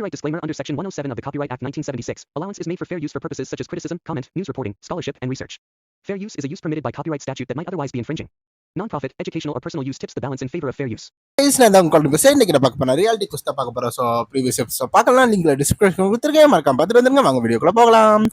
Copyright disclaimer under Section 107 of the Copyright Act 1976. Allowance is made for fair use for purposes such as criticism, comment, news reporting, scholarship, and research. Fair use is a use permitted by copyright statute that might otherwise be infringing. Non-profit, educational, or personal use tips the balance in favor of fair use. Reality குஸ்தா பார்க்க போறோம். So previous episode பார்க்கலாம். லிங்க்ல description கொடுத்துருக்கேன், மறக்காம பார்த்துட்டு வந்துருங்க. வாங்க வீடியோக்குள்ள போகலாம்.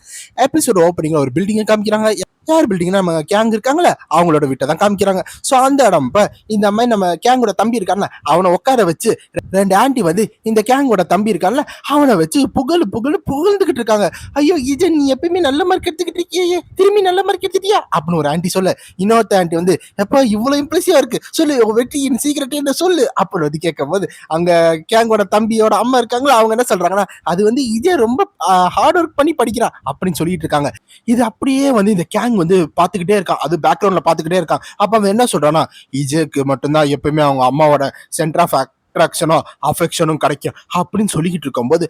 எபிசோட் ஓப்பனிங்ல ஒரு பில்டிங்கை காமிக்கிறாங்க. யார் பில்டிங்னா நம்ம கேங் இருக்காங்களே அவங்களோட வீட்டை தான் காமிக்கிறாங்க. ஸோ அந்த இடம் இப்போ இந்த மாதிரி நம்ம கேங்கோட தம்பி இருக்கான்ல அவனை உட்கார வச்சு ரெண்டு ஆண்டி வந்து இந்த கேங்கோட தம்பி இருக்கான்ல அவனை வச்சு புகழ்ந்துகிட்டு இருக்காங்க. ஐயோ இது நீ எப்பயுமே நல்ல மார்க் எடுத்துக்கிட்டு இருக்கியே, திரும்பி நல்ல மார்க் எடுத்துட்டியா அப்படின்னு ஒரு ஆண்டி சொல்ல, இன்னொருத்த ஆண்டி வந்து எப்ப இவ்வளவு இம்ப்ரெசிவா இருக்கு சொல்லு, வெற்றியின் சீக்கிரட் என்ன சொல்லு அப்படின்னு வந்து கேட்கும் போது அங்க கேங்கோட தம்பியோட அம்மா இருக்காங்களா அவங்க என்ன சொல்றாங்கன்னா, அது வந்து இதே ரொம்ப ஹார்ட் ஒர்க் பண்ணி படிக்கிறான் அப்படின்னு சொல்லிட்டு இருக்காங்க. இது அப்படியே வந்து இந்த கேங் வந்து பாத்துக்கிட்டே இருக்கான், அது பேக்ரவுண்ட்ல பாத்துக்கிட்டே இருக்கான். அப்ப அவன் என்ன சொல்றான்னா, இஜேக்கு மட்டும்தான் எப்பயுமே அவங்க அம்மாவோட சென்டர் ஆஃப் அட்ராக்ஷனும் அஃபெக்ஷனும் கிடைக்கும் அப்படின்னு சொல்லிக்கிட்டு இருக்கும்போது,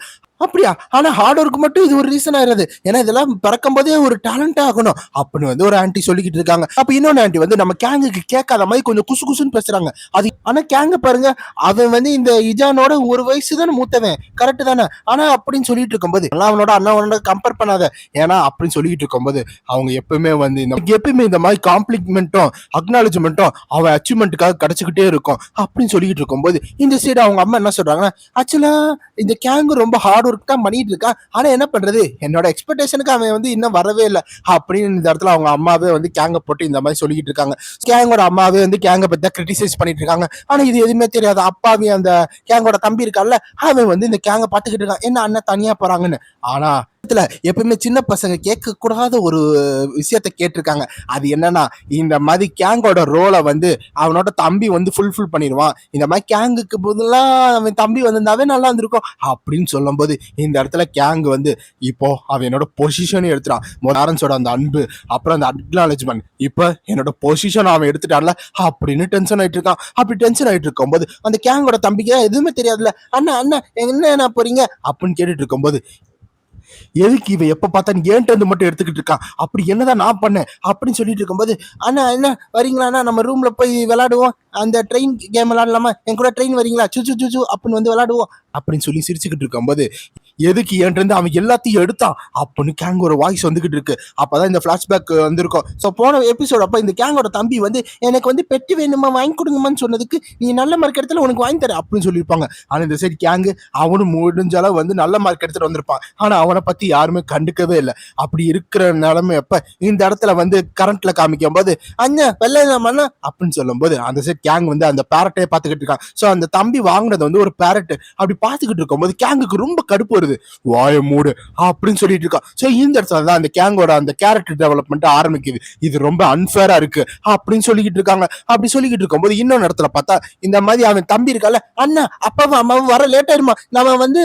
அப்படியா ஆனா ஹார்ட் ஒர்க் மட்டும் இது ஒரு ரீசன் ஆயிருது, ஏன்னா இதெல்லாம் பிறக்கும் போதே ஒரு டேலண்ட் ஆகணும் அப்படின்னு வந்து ஒரு ஆண்டி சொல்லிக்கிட்டு இருக்காங்க. அப்ப இன்னொன்னு ஆண்டி வந்து நம்ம கேங்குக்கு கேட்காத மாதிரி கொஞ்சம் குசு குசுன்னு பேசுறாங்க. அது ஆனா கேங்க பாருங்க, அவன் வந்து இந்த இஜானோட ஒரு வயசு தானே மூத்தவன், கரெக்ட் தானே, ஆனா அப்படின்னு சொல்லிட்டு இருக்கும்போது அவனோட அண்ணாவோட கம்பேர் பண்ணாத, ஏன்னா அப்படின்னு சொல்லிட்டு இருக்கும்போது அவங்க எப்பவுமே வந்து இந்த மாதிரி காம்ப்ளிமெண்ட்டும் அக்னாலஜ்மெண்ட்டும் அவன் அச்சீவ்மெண்ட்டுக்காக கிடைச்சிக்கிட்டே இருக்கும் அப்படின்னு சொல்லிட்டு இருக்கும்போது இந்த சைடு அவங்க அம்மா என்ன சொல்றாங்கன்னா, ஆக்சுவலா இந்த கேங்கு ரொம்ப ஹார்ட் ஒர்க் தான் பண்ணிட்டு இருக்கான், ஆனா என்ன பண்றது என்னோட எக்ஸ்பெக்டேஷனுக்கு அவன் வந்து இன்னும் வரவே இல்லை அப்படின்னு இந்த இடத்துல அவங்க அம்மாவே வந்து கேங்க போட்டு இந்த மாதிரி சொல்லிக்கிட்டு இருக்காங்க. கேங்கோட அம்மாவே வந்து கேங்க பத்தி கிரிட்டிசைஸ் பண்ணிட்டு இருக்காங்க. ஆனா இது எதுவுமே தெரியாது. அப்பாவி அந்த கேங்கோட தம்பி இருக்கான்ல அவன் வந்து இந்த கேங்க பாத்துக்கிட்டு இருக்கான், என்ன அண்ணன் தனியா போறாங்கன்னு. ஆனா எப்பயுமே சின்ன பசங்க கேட்க கூடாத ஒரு விஷயத்த கேட்டிருக்காங்க. அது என்னன்னா, இந்த மாதிரி கேங்கோட ரோலை வந்து அவனோட தம்பி வந்து ஃபுல்ஃபில் பண்ணிடுவான், இந்த மாதிரி கேங்குக்கு பதிலா அவன் தம்பி வந்திருந்தாவே நல்லா இருந்திருக்கும் அப்படின்னு சொல்லும் போது இந்த இடத்துல கேங் வந்து இப்போ அவனோட பொசிஷன் எடுத்துட்டான். பேரண்ட்ஸோட அந்த அன்பு அப்புறம் அந்த அக்னாலஜ்மெண்ட் இப்ப என்னோட பொசிஷன் அவன் எடுத்துட்டான்ல அப்படின்னு டென்ஷன் ஆயிட்டு இருக்கான். அப்படி டென்ஷன் ஆயிட்டு இருக்கும்போது அந்த கேங்கோட தம்பிக்கு எதுவுமே தெரியாதுல்ல, அண்ணா அண்ணா என்ன போறீங்க அப்படின்னு கேட்டுட்டு இருக்கும்போது, எதுக்கு இவன் எப்ப பார்த்தா ஏன்ட்டு வந்து மட்டும் எடுத்துக்கிட்டு இருக்கான், அப்படி என்னதான் நான் பண்ணேன் அப்படின்னு சொல்லிட்டு இருக்கும்போது, அண்ணா என்ன வரீங்களா நம்ம ரூம்ல போய் விளையாடுவோம், அந்த ட்ரெயின் கேம் விளையாடலாமா, என் கூட ட்ரெயின் வரீங்களா சுச்சு சுச்சு அப்படின்னு வந்து விளையாடுவோம் அப்படின்னு சொல்லி சிரிச்சுக்கிட்டு இருக்கும்போது, எதுக்கு ஏன்ட்டு அவன் எல்லாத்தையும் எடுத்தான் அப்படின்னு கேங் ஒரு வாய்ஸ் வந்துகிட்டு இருக்கு. அப்பதான் இந்த பிளாஷ்பேக் வந்திருக்கும். ஸோ போன எபிசோட் அப்ப இந்த கேங்கோட தம்பி வந்து எனக்கு வந்து பெட்டி வேணுமா வாங்கி கொடுங்கம்மான்னு சொன்னதுக்கு நீ நல்ல மார்க் எடுத்துல உனக்கு வாங்கி தர அப்படின்னு சொல்லியிருப்பாங்க. ஆனா இந்த சைடு கேங்கு அவனும் முடிஞ்ச அளவு வந்து நல்ல மார்க் எடுத்துட்டு வந்திருப்பான், ஆனா அவனை பத்தி யாருமே கண்டுக்கவே இல்லை. அப்படி இருக்கிற நிலைமை எப்ப இந்த இடத்துல வந்து கரண்ட்ல காமிக்கும் போது அண்ணா வெள்ளை அப்படின்னு சொல்லும் போது அந்த சைடு கேங் வந்து அந்த பேரட்டே பார்த்துக்கிட்டு இருக்கான். ஸோ அந்த தம்பி வாங்கினது வந்து ஒரு பேரட். அப்படி பார்த்துக்கிட்டு இருக்கும்போது கேங்குக்கு ரொம்ப கடுப்பு வருது, வாய மூடு அப்படின்னு சொல்லிட்டு இருக்கா. சோ இந்த இடத்துல தான் அந்த கேங்கோட அந்த கேரக்டர் டெவலப்மெண்ட் ஆரம்பிக்குது. இது ரொம்ப அன்ஃபேரா இருக்கு அப்படின்னு சொல்லிக்கிட்டு இருக்காங்க. அப்படி சொல்லிக்கிட்டு இருக்கும்போது இன்னொரு இடத்துல பார்த்தா இந்த மாதிரி அவன் தம்பி இருக்கால, அண்ணா அப்பாவும் அம்மாவும் வர லேட் ஆயிருமா, நம்ம வந்து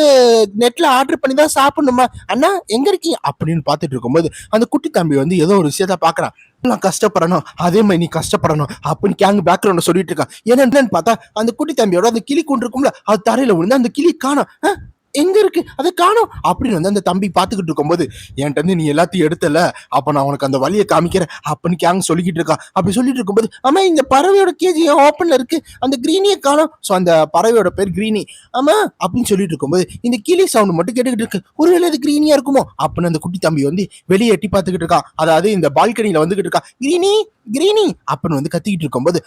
நெட்ல ஆர்டர் பண்ணி தான் சாப்பிடணுமா, அண்ணா எங்க இருக்கீங்க அப்படின்னு பார்த்துட்டு இருக்கும்போது அந்த குட்டி தம்பி வந்து ஏதோ ஒரு விஷயத்த பாக்குறான். நான் கஷ்டப்படணும் அதே மாதிரி நீ கஷ்டப்படணும் அப்படின்னு கேங் பேக்ரவுண்ட்ல சொல்லிட்டு இருக்கான். என்னன்னு பார்த்தா அந்த குட்டி தம்பியோட அந்த கிளி கொண்டு இருக்கும்ல அது தரையில விழுந்து அந்த கிளி காணோம், எங்க இருக்கு அதை காணோம் அப்படின்னு வந்து அந்த தம்பி பாத்துக்கிட்டு இருக்கும்போது, என்கிட்ட இருந்து நீ எல்லாத்தையும் எடுத்தல, அப்ப நான் உனக்கு அந்த வழியை காமிக்கிறேன் அப்படின்னு கேங் சொல்லிக்கிட்டு இருக்கான். அப்படி சொல்லிட்டு இருக்கும்போது, ஆமா இந்த பறவையோட கேஜி ஓப்பன்ல இருக்கு, அந்த கிரீனியை காணோம். சோ அந்த பறவையோட பேர் கிரீனி, ஆமா அப்படின்னு சொல்லிட்டு இருக்கும்போது இந்த கிளி சவுண்ட் மட்டும் கேட்டுக்கிட்டு இருக்கு, ஒருவேளை அது கிரீனியா இருக்குமோ அப்படின்னு அந்த குட்டி தம்பி வந்து வெளியே எட்டி பார்த்துக்கிட்டு இருக்கான். அதாவது இந்த பால்கனியில வந்துகிட்டு இருக்கான், கிரீனி கிரீனி அப்படின்னு வந்து கத்திக்கிட்டு இருக்கும்போது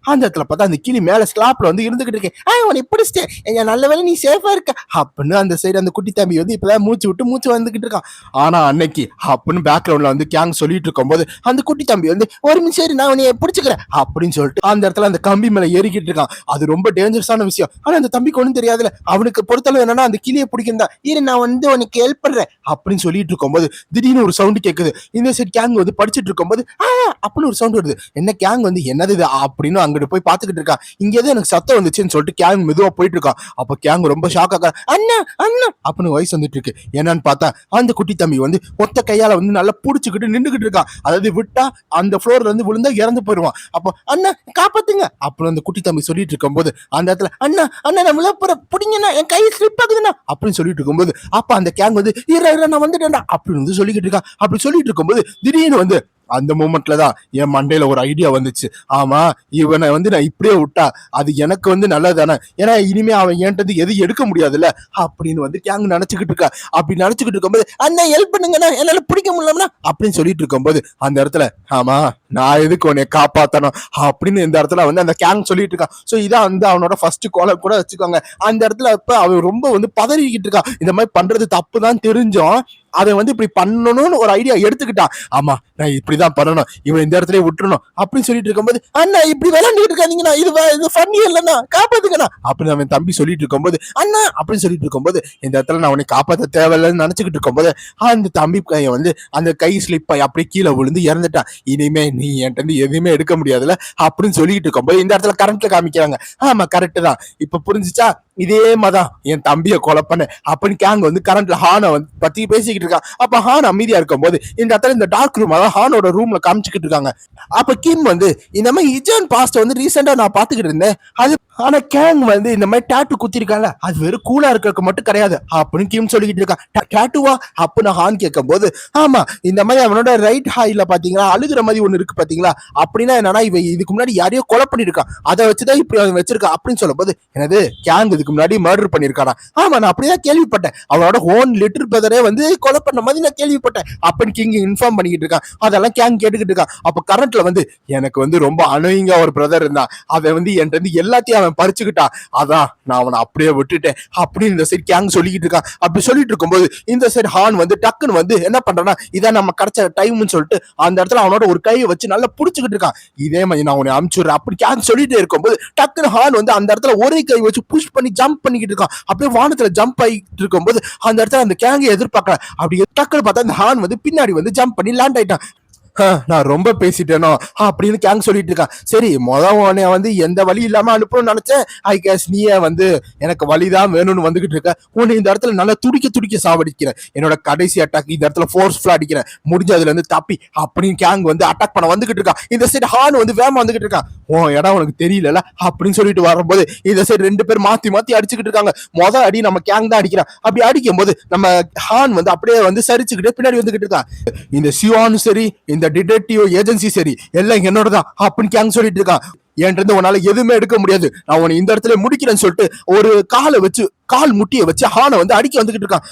அந்த இடத்துல பார்த்தா அந்த கிளி மேல ஸ்லாப்ல வந்து இருந்துகிட்டு இருக்கேன், உன்னை பிடிச்சிட்டேன் நல்ல வேலை நீ சேஃபா இருக்க அப்படின்னு அந்த சைடு அந்த குட்டி தம்பி வந்து இப்பதான் மூச்சு வந்துகிட்டு இருக்கான். ஆனா அன்னைக்கு அப்படின்னு பேக்ரவுண்ட்ல வந்து கேங் சொல்லிட்டு இருக்கும்போது அந்த குட்டி தம்பி வந்து ஒரு நிமிஷம் நான் உன்னை பிடிச்சிக்கிறேன் அப்படின்னு சொல்லிட்டு அந்த இடத்துல அந்த கம்பி மேல ஏறிக்கிட்டு இருக்கான். அது ரொம்ப டேஞ்சரஸான விஷயம். ஆனா அந்த தம்பிக்கு ஒன்றும் தெரியாதுல, அவனுக்கு பொறுத்தளவு என்னன்னா அந்த கிளியை பிடிக்கிறதா, இரு நான் வந்து உனக்கு ஹெல்ப் பண்றேன் அப்படின்னு சொல்லிட்டு இருக்கும்போது திடீர்னு ஒரு சவுண்ட் கேட்குது. இந்த சைடு கேங் வந்து படிச்சுட்டு இருக்கும்போது அப்படின்னு ஒரு சவுண்ட் வருது. என்ன கேங் வந்து என்னது இது அப்படின்னு அங்கிட்டு போய் பாத்துக்கிட்டு இருக்கான். இங்க ஏதோ எனக்கு சத்தம் வந்துச்சுன்னு சொல்லிட்டு கேங் மெதுவா போயிட்டு இருக்கான். அப்ப கேங் ரொம்ப ஷாக் ஆக, அண்ணா அண்ணா அப்படின்னு வயசு வந்துட்டு இருக்கு. என்னன்னு பார்த்தா அந்த குட்டி தம்பி வந்து ஒத்த கையால வந்து நல்லா புடிச்சுக்கிட்டு நின்றுகிட்டு இருக்கான். அதாவது விட்டா அந்த ஃப்ளோர்ல இருந்து விழுந்தா இறந்து போயிடுவான். அப்போ அண்ணா காப்பாத்துங்க அப்படின்னு அந்த குட்டி தம்பி சொல்லிட்டு இருக்கும் போது அந்த இடத்துல அண்ணா அண்ணா நம்மள புடிங்கண்ணா என் கை ஸ்லிப் ஆகுதுண்ணா அப்படின்னு சொல்லிட்டு இருக்கும்போது அப்ப அந்த கேங் வந்து நான் வந்துட்டேன்டா அப்படின்னு வந்து சொல்லிக்கிட்டு இருக்கான். அப்படி சொல்லிட்டு இருக்கும்போது திடீர்னு வந்து அந்த மூமெண்ட்ல தான் என் மண்டையில ஒரு ஐடியா வந்துச்சு. ஆமா, இவனை வந்து நான் இப்படியே விட்டா அது எனக்கு வந்து நல்லதானே, ஏன்னா இனிமே அவன் என்கிட்ட எது எடுக்க முடியாதுல்ல அப்படின்னு வந்து கேங் நினைச்சுக்கிட்டு இருக்கா. அப்படி நினைச்சுக்கிட்டு இருக்கும்போது அண்ணா ஹெல்ப் பண்ணுங்கண்ணா என்னால பிடிக்க முடியலன்னா அப்படின்னு சொல்லிட்டு இருக்கும்போது அந்த இடத்துல ஆமா நான் எதுக்கு உன்னை காப்பாத்தணும் அப்படின்னு இந்த இடத்துல வந்து அந்த கேங் சொல்லிட்டு இருக்கான். சோ இதான் வந்து அவனோட ஃபர்ஸ்ட் கோலை கூட வச்சுக்கோங்க. அந்த இடத்துல இப்ப அவன் ரொம்ப வந்து பதறிக்கிட்டு இருக்கான். இந்த மாதிரி பண்றது தப்பு தான் தெரிஞ்சும் அதை வந்து இப்படி பண்ணணும்னு ஒரு ஐடியா எடுத்துக்கிட்டான். ஆமா நான் இப்படிதான் பண்ணணும், இவன் இந்த இடத்துல விட்டுறணும் அப்படின்னு சொல்லிட்டு இருக்கும்போது அண்ணா இப்படி விளையாண்டுட்டு இருக்காதீங்கண்ணா, இது ஃபன்னி இல்லைண்ணா, காப்பாத்துக்கண்ணா அப்படின்னு அவன் தம்பி சொல்லிட்டு இருக்கும்போது அண்ணா அப்படின்னு சொல்லிட்டு இருக்கும்போது இந்த இடத்துல நான் உன்னை காப்பாற்ற தேவையில்லைன்னு நினைச்சுக்கிட்டு இருக்கும்போது அந்த தம்பி கையை வந்து அந்த கை ஸ்லிப் ஆகி அப்படியே கீழே விழுந்து இறந்துட்டான். இனிமே நீ என்கிட்ட எதுவுமே எடுக்க முடியாதுல்ல அப்படின்னு சொல்லிட்டு இருக்கும்போது இந்த இடத்துல கரண்ட்ல காமிக்கிறாங்க. ஆமா கரெக்ட் தான், இப்ப புரிஞ்சுச்சா, இதே மாதிரிதான் என் தம்பியை கொலை பண்ண அப்படின்னு கேங் வந்து கரண்ட்ல ஹானை வந்து பத்தி பேசிக்கிட்டு இருக்கான். அப்ப ஹான் அமைதியா இருக்கும் போது இந்த இடத்துல இந்த டார்க் ரூம் அதான் ஹானோட ரூம்ல காமிச்சுக்கிட்டு இருக்காங்க. அப்ப கிம் வந்து இந்த மாதிரி இஜான் பாஸ்ட் வந்து ரீசெண்டா நான் பாத்துக்கிட்டு இருந்தேன். அது ஆனா கேங் வந்து இந்த மாதிரி டேட்டு குத்திருக்காங்க, அது வெறும் கூலா இருக்கிறதுக்கு மட்டும் கிடையாது அப்படின்னு கிம் சொல்லிக்கிட்டு இருக்கான். டேட்டுவா அப்படின்னு ஹான் கேட்கும் போது ஆமா இந்த மாதிரி அவனோட ரைட் ஹாயில பாத்தீங்களா அழுகுற மாதிரி ஒண்ணு இருக்கு பாத்தீங்களா, அப்படின்னா என்னன்னா இவ இதுக்கு முன்னாடி யாரையோ கொலை பண்ணிருக்கான், அதை வச்சுதான் இப்படி அவன் வச்சிருக்கான் அப்படின்னு சொல்லும் போது எனது கேங் இதுக்கு முன்னாடி மர்டர் பண்ணிருக்கானா. ஆமா நான் அப்படிதான் கேள்விப்பட்டேன், அவனோட ஓன் லிட்டில் பிரதரே வந்து கொலை பண்ண மாதிரி நான் கேள்விப்பட்டேன் அப்படின்னு கிங் இன்ஃபார்ம் பண்ணிக்கிட்டு இருக்கான். அதெல்லாம் கேங் கேட்டுக்கிட்டு இருக்கான். அப்ப கரண்ட்ல வந்து எனக்கு வந்து ரொம்ப அனோயிங்கா ஒரு பிரதர் இருந்தான், அவன் வந்து என்கிட்ட இருந்து எல்லாத்தையும் அவன் பறிச்சுக்கிட்டான், அதான் நான் அவனை அப்படியே விட்டுட்டேன் அப்படின்னு இந்த சைட் கேங் சொல்லிக்கிட்டு இருக்கான். அப்படி சொல்லிட்டு இருக்கும்போது இந்த சைட் ஹான் வந்து டக்குன்னு வந்து என்ன பண்றான்னா இதான் நம்ம கிடைச்ச டைம்னு சொல்லிட்டு அந்த இடத்துல அவனோட ஒரு கையை வச்சு நல்லா புடிச்சுக்கிட்டு இருக்கான். இதே மாதிரி நான் உன்னை அனுப்பிச்சுடுறேன் அப்படி கேங் சொல்லிட்டு இருக்கும்போது டக்குன்னு ஹான் வந்து அந்த இடத்துல ஒரே கை வச்சு புஷ் பண்ணி ஜம்ப் பண்ணிக்கிட்டு இருக்கான். அப்படியே வானத்துல ஜம்ப் ஆகிட்டு இருக்கும்போது அந்த இடத்துல அந்த கேங்கை எதிர்பார்க்கல, அப்படி டக்குன்னு பார்த்தா அந்த ஹான் வந்து பின்னாடி வந்து ஜம்ப் பண்ணி லேண்ட் ஆயிட்டான். நான் ரொம்ப பேசிட்டேனோ அப்படின்னு கேங் சொல்லிட்டு இருக்கான். சரி உன்னை வந்து எந்த வழி இல்லாம அனுப்பணும்னு நினைச்சேன், ஐ கேஸ் நீயே வந்து எனக்கு வழிதான் வேணும்னு வந்துகிட்டு இருக்க, உன்னை இந்த இடத்துல நல்லா துடிக்க சாவடிக்கிறேன், என்னோட கடைசி அட்டாக் இந்த இடத்துல ஃபோர்ஸ்ஃபுல்லா அடிக்கிறேன், முடிஞ்ச அதுல இருந்து தப்பி அப்படின்னு கேங் வந்து அட்டாக் பண்ண வந்துகிட்டு இருக்கான். இந்த சைடு ஹான் வந்து வேமா வந்துகிட்டு இருக்கான். உன் இடம் உனக்கு தெரியல அப்படின்னு சொல்லிட்டு வரும்போது இந்த சைடு ரெண்டு பேர் மாத்தி அடிச்சுக்கிட்டு இருக்காங்க. அடி நம்ம கேங் தான் அடிக்கிறான். அப்படி அடிக்கும் போது நம்ம ஹான் வந்து அப்படியே வந்து சரிச்சுக்கிட்டே பின்னாடி வந்துகிட்டு இருக்கான். இந்த சிவானும் சரி இந்த டிடெக்டிவ் ஏஜென்சி சரி எல்லாம் என்னோட தான் அப்படின்னு கேங் சொல்லிட்டு இருக்கான். என்கிட்ட உன்னால எதுவுமே எடுக்க முடியாது, நான் உன்னை இந்த இடத்துல முடிக்கிறேன்னு சொல்லிட்டு ஒரு கால் முட்டியை வச்சு ஹானை வந்து அடிக்க வந்துகிட்டு இருக்கான்.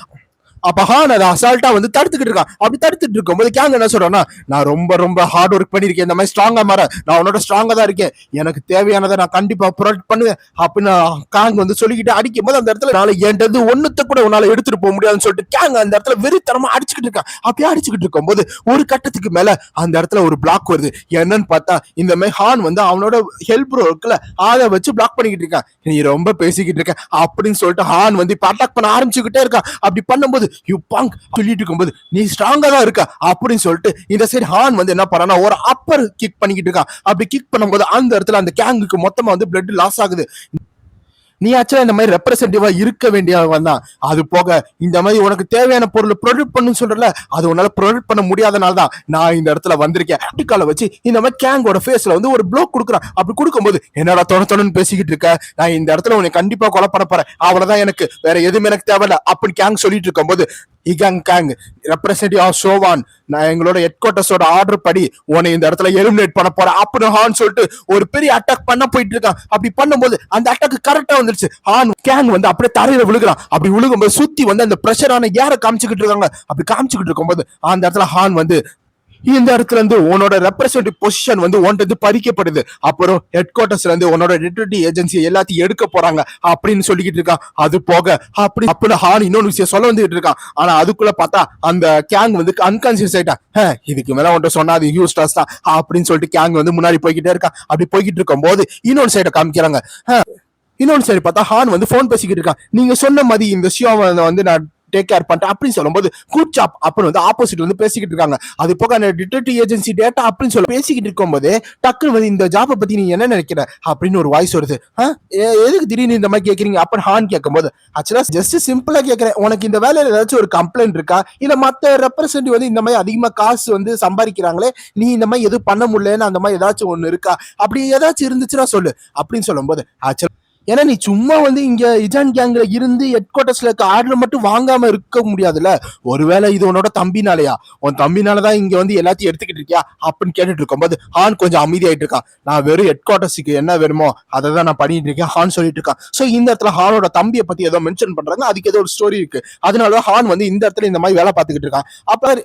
அப்ப ஹான் அதை அசால்ட்டா வந்து தடுத்துக்கிட்டு இருக்கான். அப்படி தடுத்துட்டு இருக்கும் போது கேங் என்ன சொல்றான்னா நான் ரொம்ப ஹார்ட் ஒர்க் பண்ணிருக்கேன், இந்த மாதிரி ஸ்ட்ராங்கா மாற நான் உன்னோட ஸ்ட்ராங்கா தான் இருக்கேன், எனக்கு தேவையானதை நான் கண்டிப்பா ப்ரொடெக்ட் பண்ணுவேன் அப்படின்னு கேங் வந்து சொல்லிக்கிட்டு அடிக்கும் போது அந்த இடத்துல நாளை என்கிட்ட ஒண்ணுத்த கூட உன்னால எடுத்துட்டு போக முடியாதுன்னு சொல்லிட்டு கேங் அந்த இடத்துல வெறித்தனமா அடிச்சுக்கிட்டு இருக்கான். அப்படியே அடிச்சுக்கிட்டு இருக்கும் போது ஒரு கட்டத்துக்கு மேல அந்த இடத்துல ஒரு பிளாக் வருது. என்னன்னு பார்த்தா இந்த மாதிரி ஹான் வந்து அவனோட ஹெல்ப் இருக்குல்ல அதை வச்சு பிளாக் பண்ணிக்கிட்டு இருக்கான். நீ ரொம்ப பேசிக்கிட்டு இருக்க அப்படின்னு சொல்லிட்டு ஹான் வந்து இப்ப அட்டாக் பண்ண ஆரம்பிச்சுக்கிட்டே இருக்கான். அப்படி பண்ணும்போது யூ பங்க் சொல்லிட்டு இருக்கும்போது நீ ஸ்ட்ராங்கா தான் இருக்க அப்படின்னு சொல்லிட்டு இந்த சைடு ஹான் வந்து என்ன பண்ணா ஒரு அப்பர் கிக் பண்ணிக்கிட்டு இருக்கான். அப்படி கிக் பண்ணும்போது அந்த இடத்துல அந்த கேங்குக்கு மொத்தமா வந்து பிளட் லாஸ் ஆகுது. நீ ஆக்சுவலா இந்த மாதிரி ரெப்ரசன்டேட்டிவா இருக்க வேண்டியவன் தான். அது போக இந்த மாதிரி உனக்கு தேவையான பொருளை ப்ரொடக்ட் பண்ணு சொல்றல, அது உன்னால ப்ரொடக்ட் பண்ண முடியாதனால தான் நான் இந்த இடத்துல வந்திருக்கேன். அட்டிக்கால வச்சு இந்த மாதிரி கேங்கோட ஃபேஸ்ல வந்து ஒரு ப்ளோக் கொடுக்குறான். அப்படி கொடுக்கும்போது என்னடா தொணன்னு பேசிக்கிட்டு இருக்க, நான் இந்த இடத்துல உன்னை கண்டிப்பா கொலை பண்ண போறேன், அவ்வளவுதான், எனக்கு வேற எதுவுமே எனக்கு தேவையில்ல அப்படின்னு கேங் சொல்லிட்டு இருக்கும்போது இகாங் கேங் ரெப்ரசன்டேட்டிவ் ஆஃப் ஷோவான், நான் எங்களோட ஹெட் குவார்டர்ஸோட ஆர்டர் படி உன்னை இந்த இடத்துல எலிமினேட் பண்ண போறேன் அப்படின்னு ஹான் சொல்லிட்டு ஒரு பெரிய அட்டாக் பண்ண போயிட்டு இருக்கான். அப்படி பண்ணும்போது அந்த அட்டாக் கரெக்டா வந்துருச்சு. ஹான் கேங் வந்து அப்படியே தரையில விழுகிறான். அப்படி விழுகும்போது சுத்தி வந்து அந்த பிரஷரான ஏரை காமிச்சுக்கிட்டு இருக்காங்க. அப்படி காமிச்சுக்கிட்டு இருக்கும்போது அந்த இடத்துல ஹான் வந்து இந்த இடத்துல இருந்து உன்னோட ரெப்ரசன்டேட்டிவ் பொசிஷன் வந்து உன்ட்டு பறிக்கப்படுது, அப்புறம் ஹெட் குவார்டர்ஸ்ல இருந்து உன்னோட டிடெக்டிவ் ஏஜென்சி எல்லாத்தையும் எடுக்க போறாங்க அப்படின்னு சொல்லிக்கிட்டு இருக்கான். அது போக அப்படின்னு ஹான் இன்னொரு விஷயம் சொல்ல வந்துட்டு இருக்கான். ஆனா அதுக்குள்ள பார்த்தா அந்த கேங் வந்து அன்கான்சியஸ் ஆயிட்டான். இதுக்கு மேல உன்ட்ட சொன்னா அது யூஸ்லெஸ் தான் அப்படின்னு சொல்லிட்டு கேங் வந்து முன்னாடி போய்கிட்டே இருக்கான். அப்படி போய்கிட்டு இருக்கும் போது இன்னொரு சைட காமிக்கிறாங்க. இன்னொன்னு சரி பார்த்தா ஹான் வந்து போன் பேசிக்கிட்டு இருக்கான். நீங்க சொன்ன மாதிரி இந்த ஷியோவை வந்து நான் டேக் கேர் பண்ணிட்டேன் அப்படின்னு சொல்லும்போது குட் ஜாப் அப்படின்னு வந்து ஆப்போசிட்ல வந்து பேசிக்கிட்டு இருக்காங்க. அது போக அந்த டிடெக்டிவ் ஏஜென்சி டேட்டா அப்படின்னு சொல்லி பேசிக்கிட்டு இருக்கும்போது டக்குனு வந்து இந்த ஜாப்பை பத்தி நீங்க என்ன நினைக்கிற அப்படின்னு ஒரு வாய்ஸ் வருது. எதுக்கு திடீர்னு இந்த மாதிரி கேட்கறீங்க அப்படின்னு ஹான் கேட்கும்போது ஆக்சுவலா ஜஸ்ட் சிம்பிளா கேட்கறேன், உனக்கு இந்த வேலையில ஏதாச்சும் ஒரு கம்ப்ளைண்ட் இருக்கா, இல்ல மத்த ரெப்ரசன்டேட்டிவ் வந்து இந்த மாதிரி அதிகமா காசு வந்து சம்பாதிக்கிறாங்களே, நீ இந்த மாதிரி எதுவும் பண்ண முடியலன்னு அந்த மாதிரி ஏதாச்சும் ஒண்ணு இருக்கா, அப்படி ஏதாச்சும் இருந்துச்சுன்னா சொல்லு அப்படின்னு சொல்லும்போது ஆக்சுவலா ஏன்னா நீ சும்மா வந்து இங்க இஜான் கேங்ல இருந்து ஹெட் குவார்டர்ஸ்ல இருக்க ஆர்டர் மட்டும் வாங்காம இருக்க முடியாதுல்ல. ஒருவேளை இது உன்னோட தம்பினாலயா, உன் தம்பினாலதான் இங்க வந்து எல்லாத்தையும் எடுத்துக்கிட்டு இருக்கியா அப்படின்னு கேட்டுட்டு இருக்கும்போது ஹான் கொஞ்சம் அமைதியாயிட்டு இருக்கான். நான் வெறும் ஹெட் குவார்டர்ஸுக்கு என்ன வேணுமோ அதை தான் நான் பண்ணிட்டு இருக்கேன் ஹான் சொல்லிட்டு இருக்கான். சோ இந்த இடத்துல ஹானோட தம்பியை பத்தி ஏதோ மென்ஷன் பண்றாங்க, அதுக்கு ஏதோ ஒரு ஸ்டோரி இருக்கு. அதனாலதான் ஹான் வந்து இந்த இடத்துல இந்த மாதிரி வேலை பார்த்துக்கிட்டு இருக்கான். அப்ப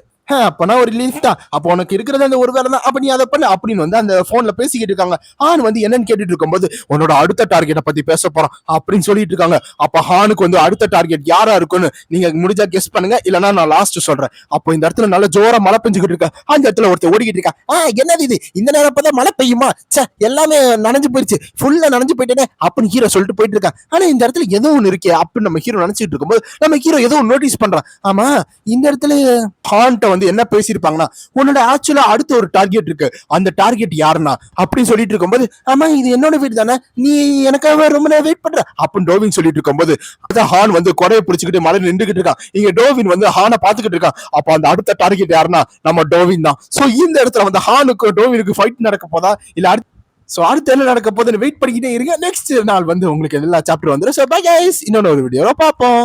அப்பனா ஒரு ரிலீஃப் தான். அப்போ உனக்கு இருக்கிறது அந்த ஒரு வேலை தான், அப்ப நீ அதை பண்ணு அப்படின்னு வந்து அந்த போன்ல பேசிக்கிட்டு இருக்காங்க. ஹான் வந்து என்னன்னு கேட்டுட்டு இருக்கும்போது உன்னோட அடுத்த டார்கெட்டை பத்தி பேச போறோம் அப்படின்னு சொல்லிட்டு இருக்காங்க. அப்ப ஹானுக்கு வந்து அடுத்த டார்கெட் யாரா இருக்குன்னு நீங்க முடிஞ்சா கெஸ் பண்ணுங்க, இல்லைன்னா நான் லாஸ்ட் சொல்றேன். அப்போ இந்த இடத்துல நல்ல ஜோரா மழை பெஞ்சுக்கிட்டு இருக்கா. அந்த இடத்துல ஒருத்தர் ஓடிக்கிட்டு இருக்கா. என்னது இது, இந்த நேரம் அப்பதான் மழை பெய்யுமா, சே எல்லாமே நனைஞ்சு போயிடுச்சு, ஃபுல்லா நனைஞ்சு போயிட்டேனே அப்படின்னு ஹீரோ சொல்லிட்டு போயிட்டு இருக்கான். ஆனா இந்த இடத்துல ஏதோ ஒண்ணு இருக்கே அப்படின்னு நம்ம ஹீரோ நினைச்சிட்டு இருக்கும்போது நம்ம ஹீரோ ஏதோ நோட்டீஸ் பண்றான். ஆமா இந்த இடத்துல ஹான்ட்ட வந்து என்ன பேசியிருப்பாங்கன்னா, உன்னோட ஆக்சுவலா அடுத்த ஒரு டார்கெட் இருக்கு, அந்த டார்கெட் யாருன்னா அப்படின்னு சொல்லிட்டு இருக்கும்போது, ஆமா இது என்னோட வீடு தானே, நீ எனக்காக ரொம்ப நேரம் வெயிட் பண்ற அப்படின்னு டோவின் சொல்லிட்டு இருக்கும்போது அதான் ஹான் வந்து கொடையை பிடிச்சிக்கிட்டு மலை நின்றுகிட்டு இருக்கான். இங்க டோவின் வந்து ஹானை பாத்துக்கிட்டு இருக்கான். அப்ப அந்த அடுத்த டார்கெட் யாருன்னா நம்ம டோவின் தான். சோ இந்த இடத்துல வந்து ஹானுக்கு டோவினுக்கு ஃபைட் நடக்க போதா இல்ல அடுத்து என்ன நடக்க போகுதுன்னு வெயிட் பண்ணிக்கிட்டே இருங்க. நெக்ஸ்ட் நாள் வந்து உங்களுக்கு எல்லா சாப்டர் வந்துடும். சோ பை கைஸ், இன்னொரு வீடியோல பார்ப்போம்.